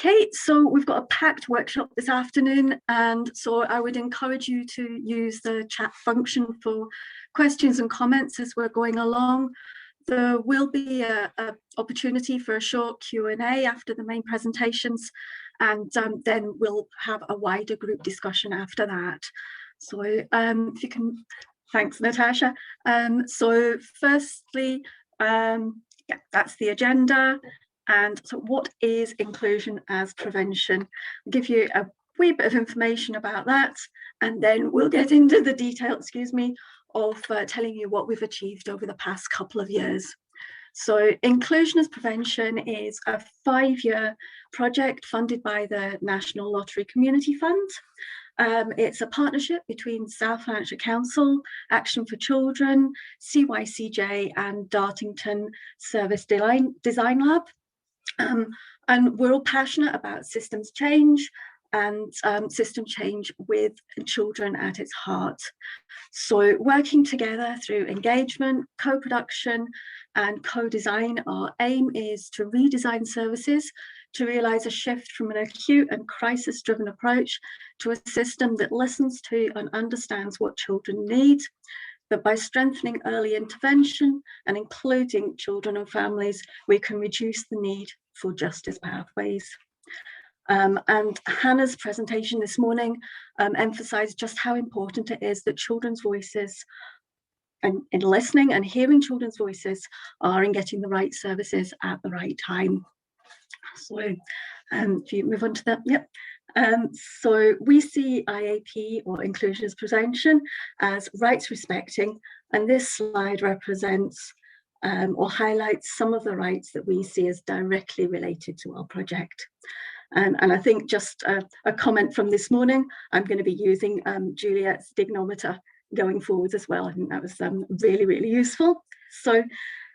Okay, so we've got a packed workshop this afternoon, and so I would encourage you to use the chat function for questions and comments as we're going along. There will be a opportunity for a short Q&A after the main presentations, and then we'll have a wider group discussion after that. So if you can, thanks Natasha. So firstly, yeah, that's the agenda. And so what is inclusion as prevention? I'll give you a wee bit of information about that, and then we'll get into the detail, of telling you what we've achieved over the past couple of years. So inclusion as prevention is a 5-year project funded by the National Lottery Community Fund. It's a partnership between South Lanarkshire Council, Action for Children, CYCJ and Dartington Service Design Lab. And we're all passionate about systems change and system change with children at its heart. So working together through engagement, co-production and co-design, our aim is to redesign services to realise a shift from an acute and crisis-driven approach to a system that listens to and understands what children need, that by strengthening early intervention and including children and families, we can reduce the need for justice pathways. And Hannah's presentation this morning emphasised just how important it is that children's voices, and in listening and hearing children's voices, are in getting the right services at the right time. So if you move on to that, yep. So we see IAP, or inclusion as prevention, as rights respecting, and this slide represents or highlights some of the rights that we see as directly related to our project. And I think just a comment from this morning, I'm going to be using Juliet's dignometer going forwards as well. I think that was really, really useful. So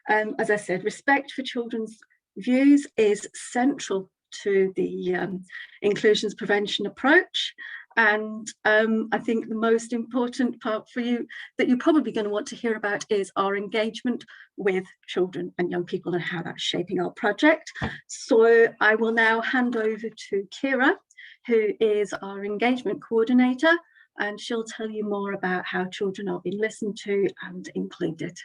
as I said, respect for children's views is central to the inclusions prevention approach. And I think the most important part for you that you're probably going to want to hear about is our engagement with children and young people and how that's shaping our project. So I will now hand over to Kira, who is our engagement coordinator, and she'll tell you more about how children are being listened to and included.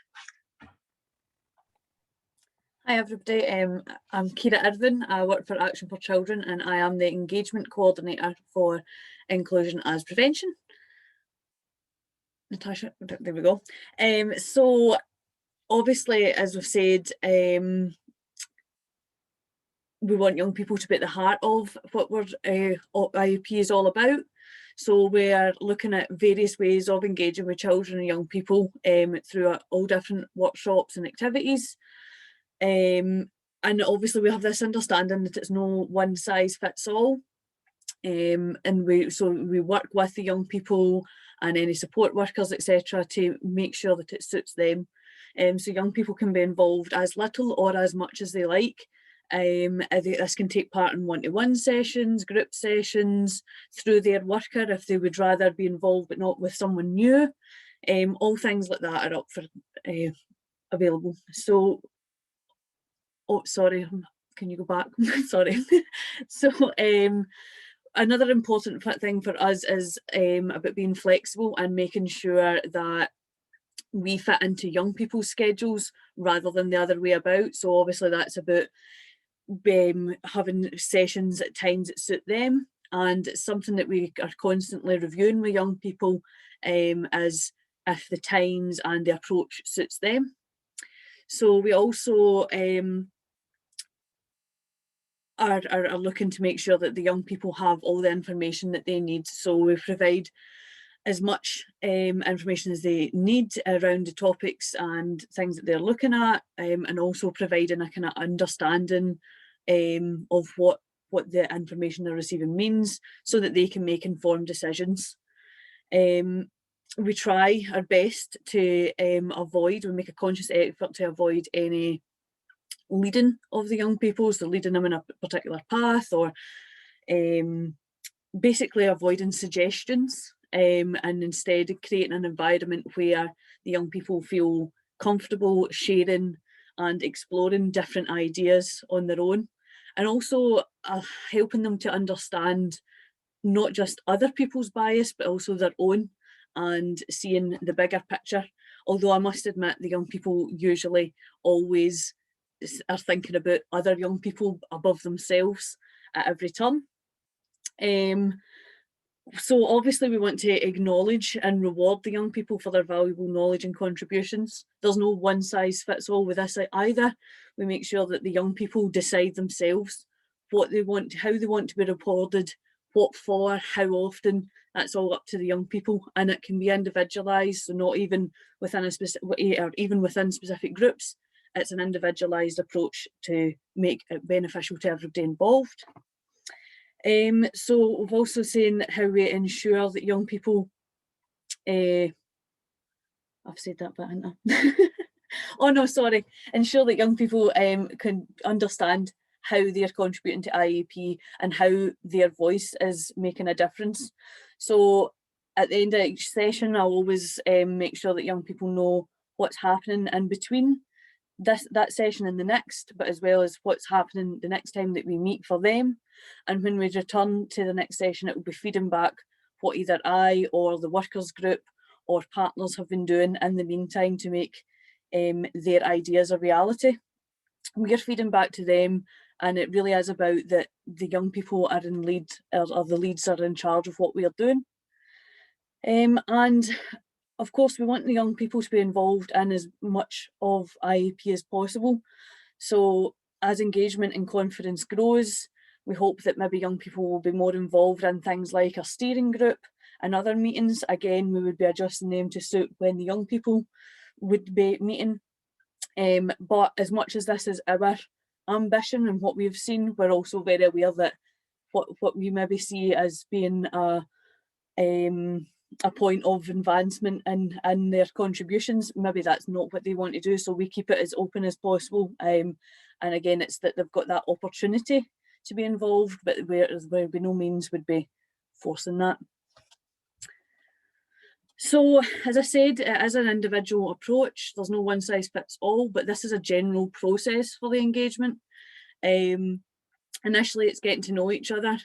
Hi everybody, I'm Kira Irvin. I work for Action for Children and I am the engagement coordinator for inclusion as prevention. Natasha, there we go. So obviously, as we've said, we want young people to be at the heart of what IAP is all about. So we are looking at various ways of engaging with children and young people through all different workshops and activities. And obviously we have this understanding that it's no one size fits all, and we work with the young people and any support workers, etc., to make sure that it suits them. So young people can be involved as little or as much as they like. This can take part in one-to-one sessions, group sessions, through their worker if they would rather be involved but not with someone new. All things like that are up for available. So oh, sorry, can you go back? Sorry. So another important thing for us is about being flexible and making sure that we fit into young people's schedules rather than the other way about. So obviously that's about having sessions at times that suit them, and it's something that we are constantly reviewing with young people as if the times and the approach suits them. So we also are looking to make sure that the young people have all the information that they need. So we provide as much information as they need around the topics and things that they're looking at, and also providing a kind of understanding of what the information they're receiving means, so that they can make informed decisions. We try our best to we make a conscious effort to avoid any leading of the young people, so leading them in a particular path, or basically avoiding suggestions, and instead creating an environment where the young people feel comfortable sharing and exploring different ideas on their own. and also helping them to understand not just other people's bias, but also their own, and seeing the bigger picture. Although I must admit, the young people usually always are thinking about other young people above themselves at every turn. So obviously we want to acknowledge and reward the young people for their valuable knowledge and contributions. There's no one size fits all with this either. We make sure that the young people decide themselves what they want, how they want to be rewarded, what for, how often. That's all up to the young people, and it can be individualised, so not even within a specific, or even within specific groups. It's an individualised approach to make it beneficial to everybody involved. So we've also seen how we ensure that young people, I've said that bit, haven't I? Oh no, sorry. Ensure that young people can understand how they're contributing to IAP and how their voice is making a difference. So at the end of each session, I'll always make sure that young people know what's happening in between that session and the next, but as well as what's happening the next time that we meet for them. And when we return to the next session, it will be feeding back what either I or the workers group or partners have been doing in the meantime to make their ideas a reality. We are feeding back to them, and it really is about that the young people are in lead, or the leads are in charge of what we are doing. And of course, we want the young people to be involved in as much of IAP as possible. So as engagement and confidence grows, we hope that maybe young people will be more involved in things like a steering group and other meetings. Again, we would be adjusting them to suit when the young people would be meeting. But as much as this is our ambition and what we've seen, we're also very aware that what we maybe see as being a point of advancement in their contributions, maybe that's not what they want to do, so we keep it as open as possible. And again, it's that they've got that opportunity to be involved, but where by no means would be forcing that. So as I said, it is an individual approach. There's no one size fits all, but this is a general process for the engagement. Initially, it's getting to know each other.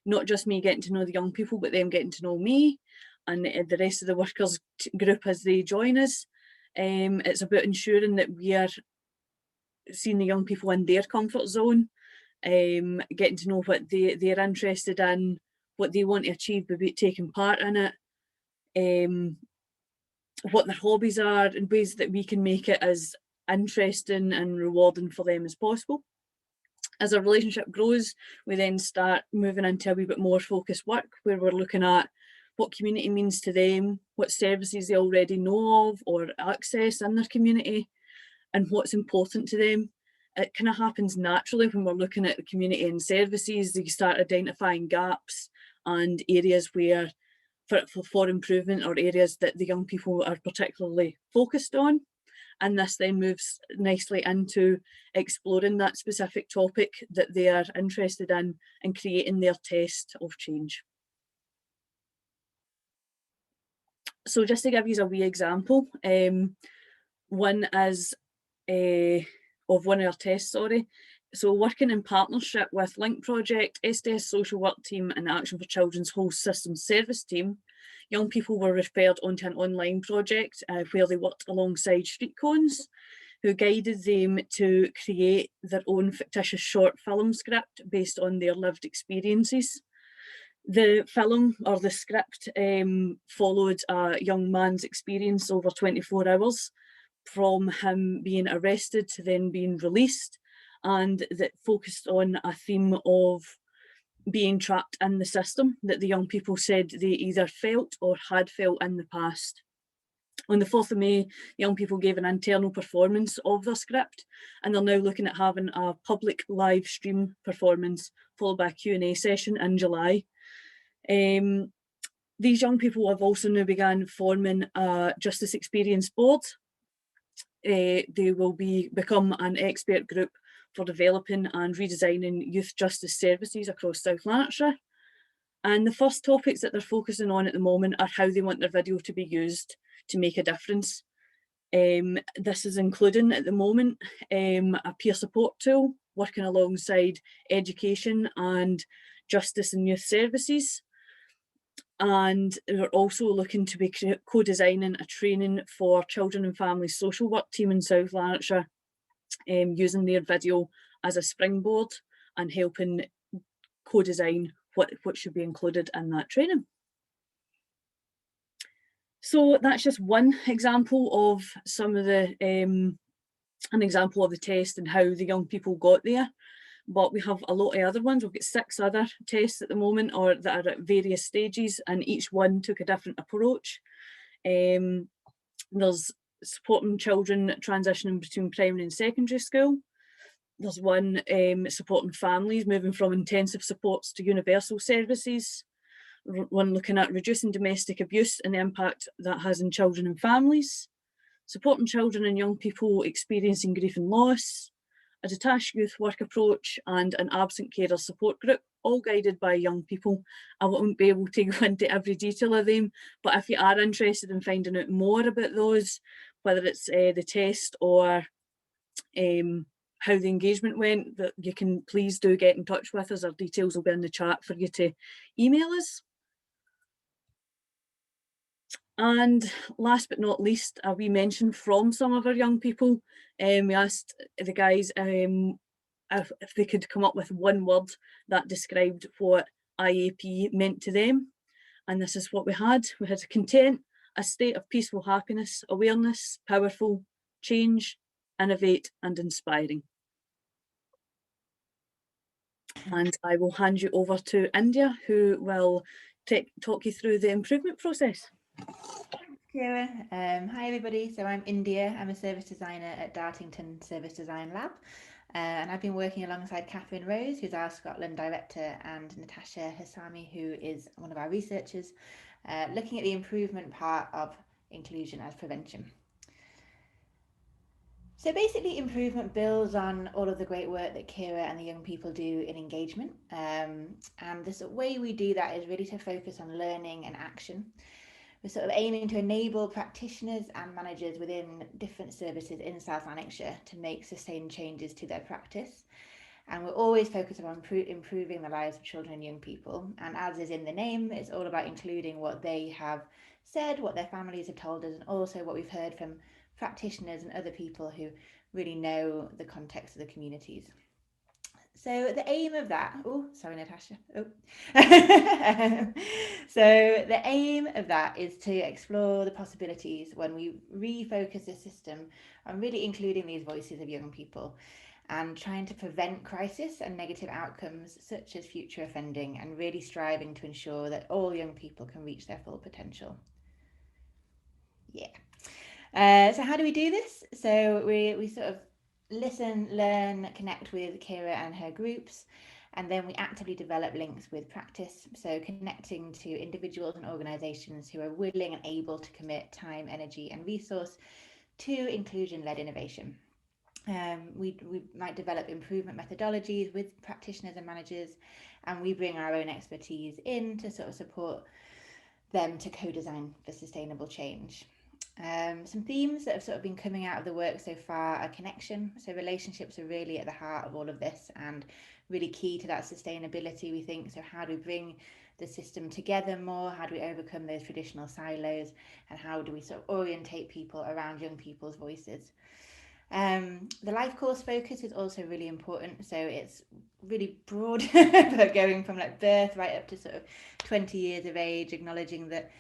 Not just me getting to know the young people, but them getting to know me and the rest of the workers group as they join us. It's about ensuring that we are seeing the young people in their comfort zone, getting to know what they're interested in, what they want to achieve by taking part in it, what their hobbies are, and ways that we can make it as interesting and rewarding for them as possible. As our relationship grows, we then start moving into a wee bit more focused work, where we're looking at what community means to them, what services they already know of or access in their community, and what's important to them. It kind of happens naturally when we're looking at the community and services. You start identifying gaps and areas where for improvement, or areas that the young people are particularly focused on. And this then moves nicely into exploring that specific topic that they are interested in and creating their test of change. So just to give you a wee example, one is of one of our tests, sorry. So working in partnership with Link Project, SDS Social Work Team and Action for Children's Whole System Service Team, young people were referred onto an online project where they worked alongside street cones, who guided them to create their own fictitious short film script based on their lived experiences. The film, or the script, followed a young man's experience over 24 hours, from him being arrested to then being released, and that focused on a theme of being trapped in the system that the young people said they either felt or had felt in the past. On the 4th of May, young people gave an internal performance of the script, and they're now looking at having a public live stream performance followed by a Q&A session in July. These young people have also now begun forming a Justice Experience Board. They will become an expert group for developing and redesigning youth justice services across South Lanarkshire. And the first topics that they're focusing on at the moment are how they want their video to be used to make a difference. This is including at the moment a peer support tool working alongside education and justice and youth services. And we're also looking to be co-designing a training for children and families social work team in South Lanarkshire, using their video as a springboard and helping co-design what should be included in that training. So that's just one example of some of the, an example of the test and how the young people got there. But we have a lot of other ones. We've got 6 other tests at the moment, or that are at various stages, and each one took a different approach. There's supporting children transitioning between primary and secondary school. There's one supporting families moving from intensive supports to universal services. One looking at reducing domestic abuse and the impact that has on children and families. Supporting children and young people experiencing grief and loss. A detached youth work approach, and an absent carer support group, all guided by young people. I won't be able to go into every detail of them, but if you are interested in finding out more about those, whether it's the test or how the engagement went, that you can please do get in touch with us. Our details will be in the chat for you to email us. And last but not least, a wee mention from some of our young people. We asked the guys if they could come up with one word that described what IAP meant to them. And this is what we had. We had content, a state of peaceful happiness, awareness, powerful, change, innovate, and inspiring. And I will hand you over to India, who will talk you through the improvement process. Kira. Hi everybody, so I'm India. I'm a service designer at Dartington Service Design Lab, and I've been working alongside Catherine Rose, who's our Scotland director, and Natasha Hassami, who is one of our researchers, looking at the improvement part of inclusion as prevention. So basically, improvement builds on all of the great work that Kira and the young people do in engagement, and the way we do that is really to focus on learning and action. We're sort of aiming to enable practitioners and managers within different services in South Lanarkshire to make sustained changes to their practice. And we're always focused on improving the lives of children and young people. And as is in the name, it's all about including what they have said, what their families have told us, and also what we've heard from practitioners and other people who really know the context of the communities. So the aim of that, oh, sorry, Natasha. Oh. So the aim of that is to explore the possibilities when we refocus the system on really including these voices of young people and trying to prevent crisis and negative outcomes such as future offending, and really striving to ensure that all young people can reach their full potential. Yeah. So how do we do this? So we sort of listen, learn, connect with Kira and her groups, and then we actively develop links with practice, so connecting to individuals and organisations who are willing and able to commit time, energy and resource to inclusion-led innovation. We might develop improvement methodologies with practitioners and managers, and we bring our own expertise in to sort of support them to co-design for sustainable change. Some themes that have sort of been coming out of the work so far are connection. So relationships are really at the heart of all of this and really key to that sustainability, we think. So how do we bring the system together more? How do we overcome those traditional silos? And how do we sort of orientate people around young people's voices? The life course focus is also really important. So it's really broad, but going from like birth right up to sort of 20 years of age, acknowledging that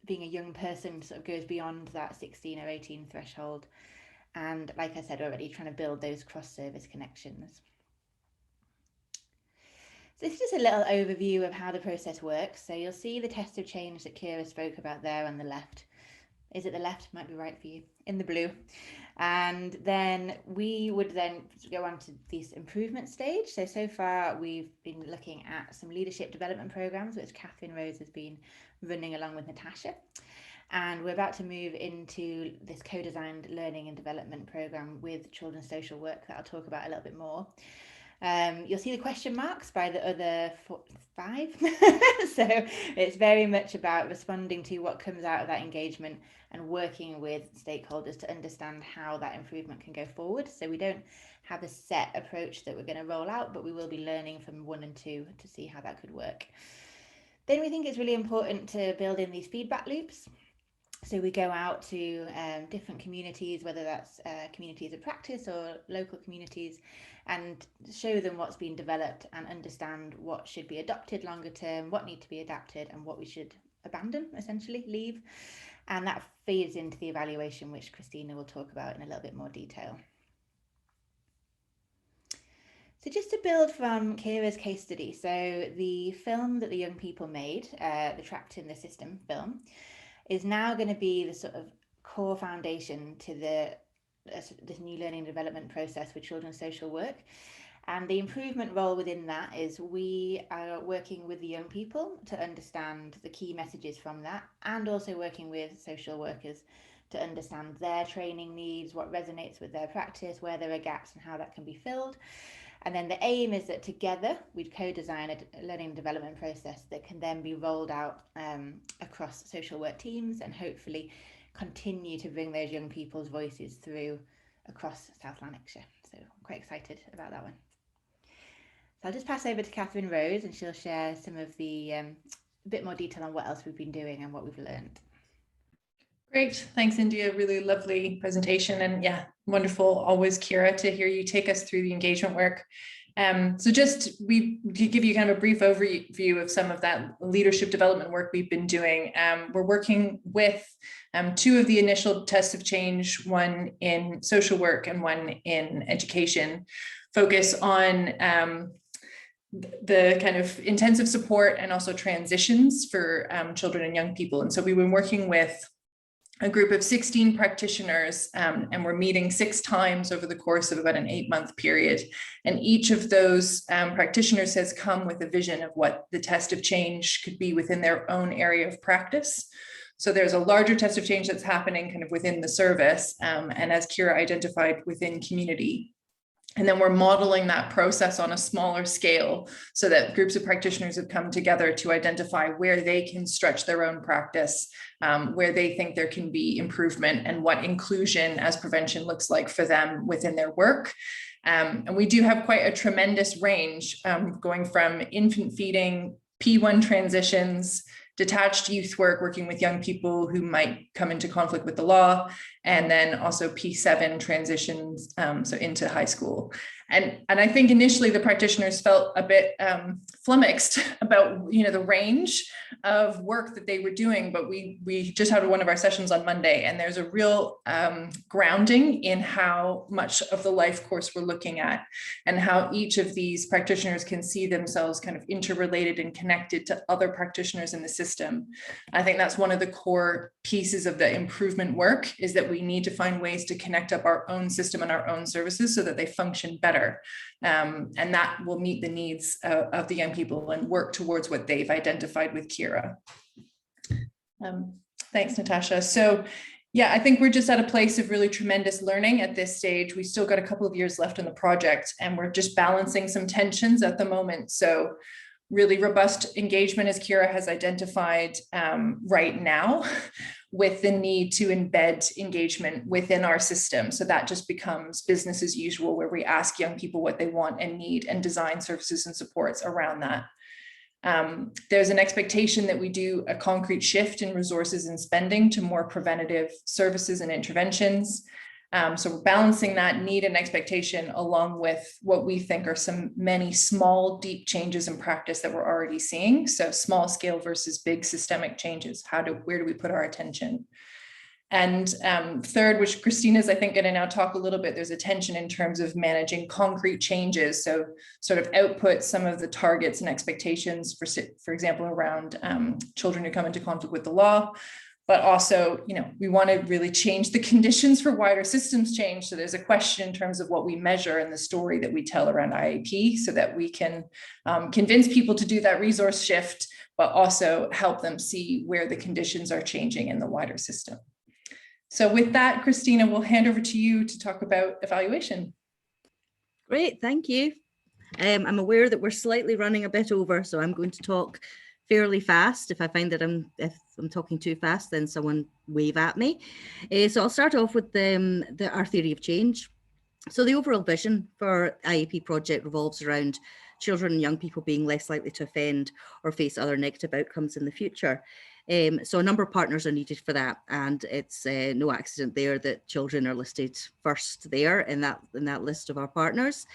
being a young person sort of goes beyond that 16 or 18 threshold. And like I said already, trying to build those cross-service connections. So this is just a little overview of how the process works. So you'll see the test of change that Kira spoke about there on the left. Is it the left? Might be right for you. In the blue. And then we would then go on to this improvement stage. So far we've been looking at some leadership development programs, which Catherine Rose has been running along with Natasha. And we're about to move into this co-designed learning and development program with children's social work that I'll talk about a little bit more. You'll see the question marks by the other 5. So it's very much about responding to what comes out of that engagement and working with stakeholders to understand how that improvement can go forward. So we don't have a set approach that we're going to roll out, but we will be learning from 1 and 2 to see how that could work. Then we think it's really important to build in these feedback loops. So we go out to different communities, whether that's communities of practice or local communities, and show them what's been developed and understand what should be adopted longer term, what need to be adapted, and what we should abandon, essentially, leave. And that feeds into the evaluation, which Christina will talk about in a little bit more detail. So just to build from Kira's case study, so the film that the young people made, the Trapped in the System film, is now going to be the sort of core foundation to this new learning and development process with children's social work. And the improvement role within that is we are working with the young people to understand the key messages from that, and also working with social workers to understand their training needs, what resonates with their practice, where there are gaps and how that can be filled. And then the aim is that together we'd co-design a learning and development process that can then be rolled out across social work teams and hopefully continue to bring those young people's voices through across South Lanarkshire. So I'm quite excited about that one. So I'll just pass over to Catherine Rose and she'll share some of the a bit more detail on what else we've been doing and what we've learned. Great, thanks India, really lovely presentation, and yeah, wonderful always, Kira, to hear you take us through the engagement work. So just we give you kind of a brief overview of some of that leadership development work we've been doing. We're working with 2 of the initial tests of change, one in social work and one in education, focus on the kind of intensive support and also transitions for children and young people. And so we've been working with a group of 16 practitioners, and we're meeting 6 times over the course of about an 8-month period. And each of those practitioners has come with a vision of what the test of change could be within their own area of practice. So there's a larger test of change that's happening kind of within the service, and as Kira identified, within community. And then we're modeling that process on a smaller scale so that groups of practitioners have come together to identify where they can stretch their own practice, where they think there can be improvement, and what inclusion as prevention looks like for them within their work. And we do have quite a tremendous range, going from infant feeding, P1 transitions, detached youth work, working with young people who might come into conflict with the law, and then also P7 transitions, so into high school. And I think initially the practitioners felt a bit flummoxed about, you know, the range of work that they were doing, but we just had one of our sessions on Monday, and there's a real grounding in how much of the life course we're looking at, and how each of these practitioners can see themselves kind of interrelated and connected to other practitioners in the system. I think that's one of the core pieces of the improvement work, is that we need to find ways to connect up our own system and our own services so that they function better. And that will meet the needs of the young people and work towards what they've identified with Kira. Thanks, Natasha. So yeah, I think we're just at a place of really tremendous learning at this stage. We still got a couple of years left in the project, and we're just balancing some tensions at the moment. So really robust engagement, as Kira has identified right now, with the need to embed engagement within our system. So that just becomes business as usual, where we ask young people what they want and need and design services and supports around that. There's an expectation that we do a concrete shift in resources and spending to more preventative services and interventions. So we're balancing that need and expectation along with what we think are many small, deep changes in practice that we're already seeing. So small scale versus big systemic changes. Where do we put our attention? And third, which Christina's, I think, going to now talk a little bit, there's a tension in terms of managing concrete changes. So sort of output some of the targets and expectations, for example, around children who come into conflict with the law. But also, you know, we want to really change the conditions for wider systems change. So there's a question in terms of what we measure and the story that we tell around IAP, so that we can convince people to do that resource shift, but also help them see where the conditions are changing in the wider system. So with that, Christina, we'll hand over to you to talk about evaluation. Great, thank you. I'm aware that we're slightly running a bit over, so I'm going to talk fairly fast. If I find that if I'm talking too fast, then someone wave at me. So I'll start off with our theory of change. So the overall vision for IAP project revolves around children and young people being less likely to offend or face other negative outcomes in the future. So a number of partners are needed for that, and it's no accident there that children are listed first there in that list of our partners.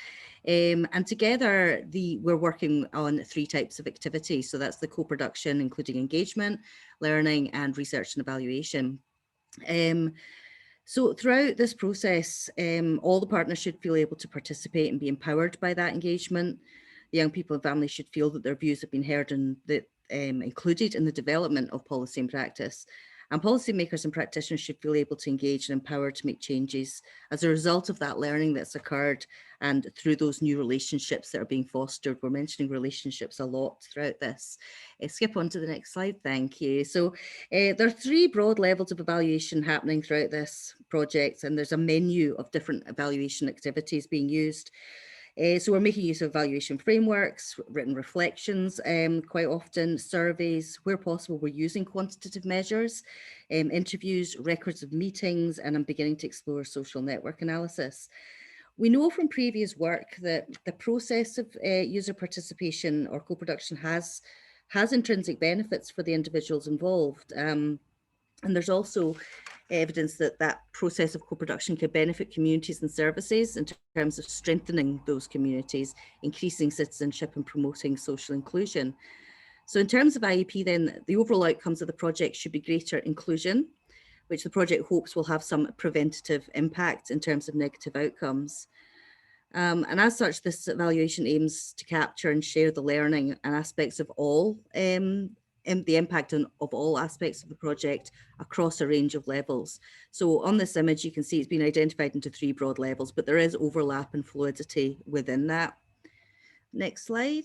And together we're working on 3 types of activity. So that's the co-production, including engagement, learning, and research and evaluation. So throughout this process, all the partners should feel able to participate and be empowered by that engagement. The young people and families should feel that their views have been heard and that included in the development of policy and practice. And policymakers and practitioners should feel able to engage and empowered to make changes as a result of that learning that's occurred and through those new relationships that are being fostered. We're mentioning relationships a lot throughout this. Skip on to the next slide, thank you. So there are 3 broad levels of evaluation happening throughout this project, and there's a menu of different evaluation activities being used. So we're making use of evaluation frameworks, written reflections, quite often surveys. Where possible, we're using quantitative measures, interviews, records of meetings, and I'm beginning to explore social network analysis. We know from previous work that the process of user participation or co-production has intrinsic benefits for the individuals involved. And there's also evidence that that process of co-production can benefit communities and services in terms of strengthening those communities, increasing citizenship and promoting social inclusion. So in terms of IAP then, the overall outcomes of the project should be greater inclusion, which the project hopes will have some preventative impact in terms of negative outcomes. And as such, this evaluation aims to capture and share the learning and aspects of all the impact of all aspects of the project across a range of levels. So on this image, you can see it's been identified into 3 broad levels, but there is overlap and fluidity within that. Next slide.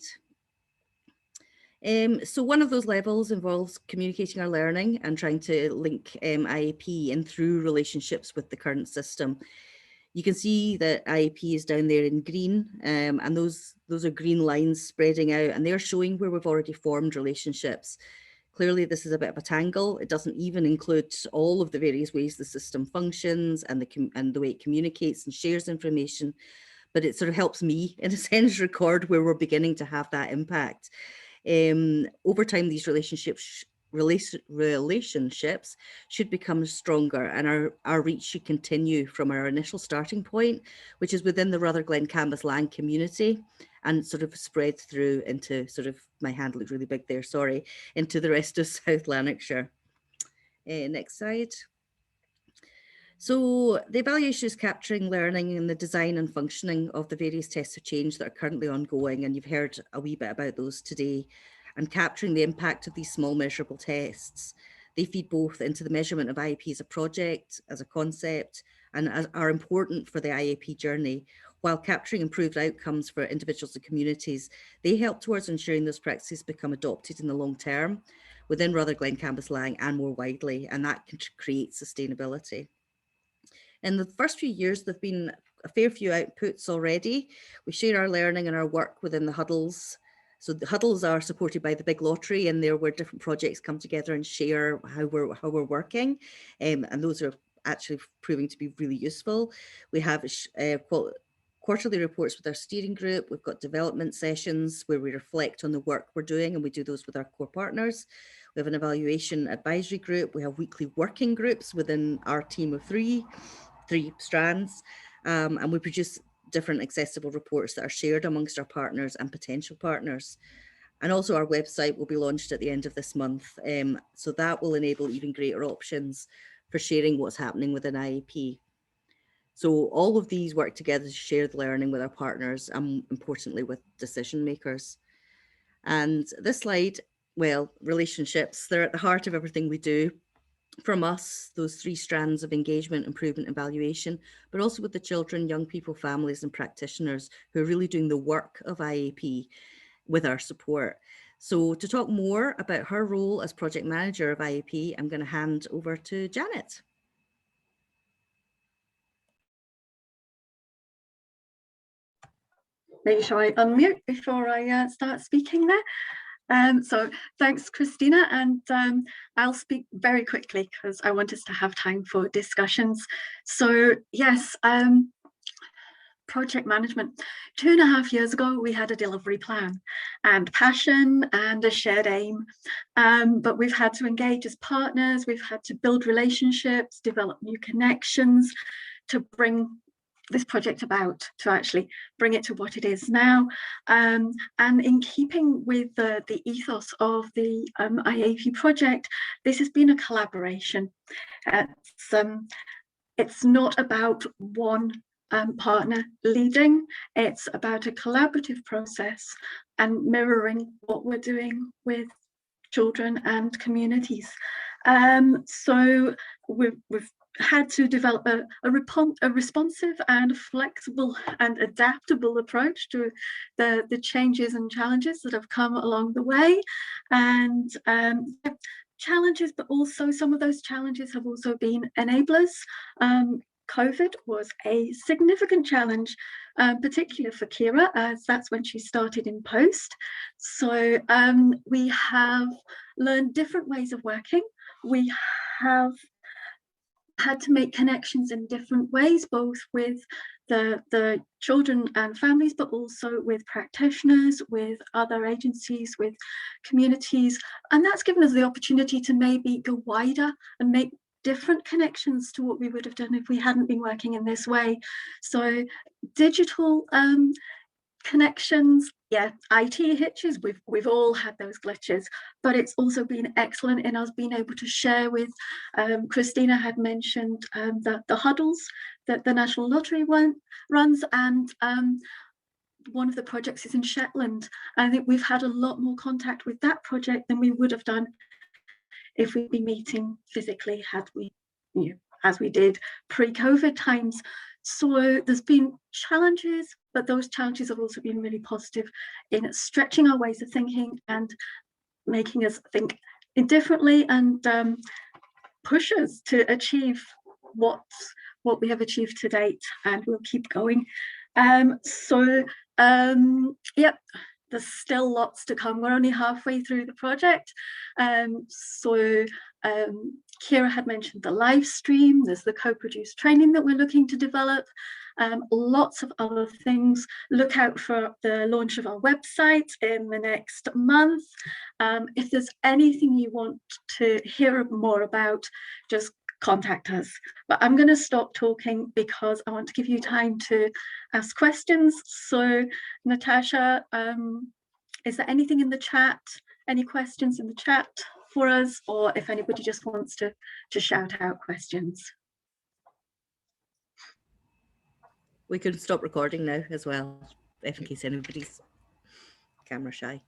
So one of those levels involves communicating our learning and trying to link IAP in through relationships with the current system. You can see that IAP is down there in green, and those are green lines spreading out, and they're showing where we've already formed relationships. Clearly, this is a bit of a tangle. It doesn't even include all of the various ways the system functions and the way it communicates and shares information, but it sort of helps me, in a sense, record where we're beginning to have that impact. Over time, these relationships should become stronger, and our reach should continue from our initial starting point, which is within the Rutherglen Cambuslang community, and sort of spread through into my hand looks really big there, sorry, into the rest of South Lanarkshire. Next slide. So the evaluation is capturing learning and the design and functioning of the various tests of change that are currently ongoing, and you've heard a wee bit about those today, and capturing the impact of these small measurable tests. They feed both into the measurement of IAP as a project, as a concept, and are important for the IAP journey. While capturing improved outcomes for individuals and communities, they help towards ensuring those practices become adopted in the long term within Rutherglen Cambuslang and more widely, and that can create sustainability. In the first few years, there've been a fair few outputs already. We share our learning and our work within the huddles. So the huddles are supported by the big lottery, and there where different projects come together and share how we're working, and those are actually proving to be really useful. We have quarterly reports with our steering group. We've got development sessions where we reflect on the work we're doing, and we do those with our core partners. We have an evaluation advisory group. We have weekly working groups within our team of three strands, and we produce different accessible reports that are shared amongst our partners and potential partners. And also our website will be launched at the end of this month, so that will enable even greater options for sharing what's happening within IAP. So all of these work together to share the learning with our partners and importantly with decision makers. And this slide, well, relationships, they're at the heart of everything we do. From us, those 3 strands of engagement, improvement, evaluation, but also with the children, young people, families and practitioners who are really doing the work of IAP with our support. So to talk more about her role as project manager of IAP, I'm going to hand over to Janet. make sure I unmute before I start speaking there. So thanks, Christina, and I'll speak very quickly because I want us to have time for discussions. So yes, project management. 2.5 years ago, we had a delivery plan and passion and a shared aim, but we've had to engage as partners, we've had to build relationships, develop new connections to bring this project about, to actually bring it to what it is now. And in keeping with the ethos of the IAP project, this has been a collaboration. It's not about one partner leading, it's about a collaborative process and mirroring what we're doing with children and communities. So we've had to develop a responsive and flexible and adaptable approach to the changes and challenges that have come along the way. And challenges, but also some of those challenges have also been enablers. COVID was a significant challenge, particularly for Kira, as that's when she started in post. So we have learned different ways of working. We have had to make connections in different ways, both with the children and families, but also with practitioners, with other agencies, with communities. And that's given us the opportunity to maybe go wider and make different connections to what we would have done if we hadn't been working in this way. So digital connections, yeah, IT hitches, we've all had those glitches, but it's also been excellent in us being able to share with, Christina had mentioned the huddles that the National Lottery runs, and one of the projects is in Shetland. I think we've had a lot more contact with that project than we would have done if we'd been meeting physically, had we, you know, as we did pre-COVID times. So there's been challenges, but those challenges have also been really positive in stretching our ways of thinking and making us think differently and push us to achieve what we have achieved to date, and we'll keep going. Yep. There's still lots to come. We're only halfway through the project. Kira had mentioned the live stream. There's the co-produced training that we're looking to develop. Lots of other things. Look out for the launch of our website in the next month. If there's anything you want to hear more about, just contact us. But I'm going to stop talking because I want to give you time to ask questions. So Natasha, is there anything in the chat, any questions in the chat for us, or if anybody just wants to shout out questions? We can stop recording now as well, if in case anybody's camera shy.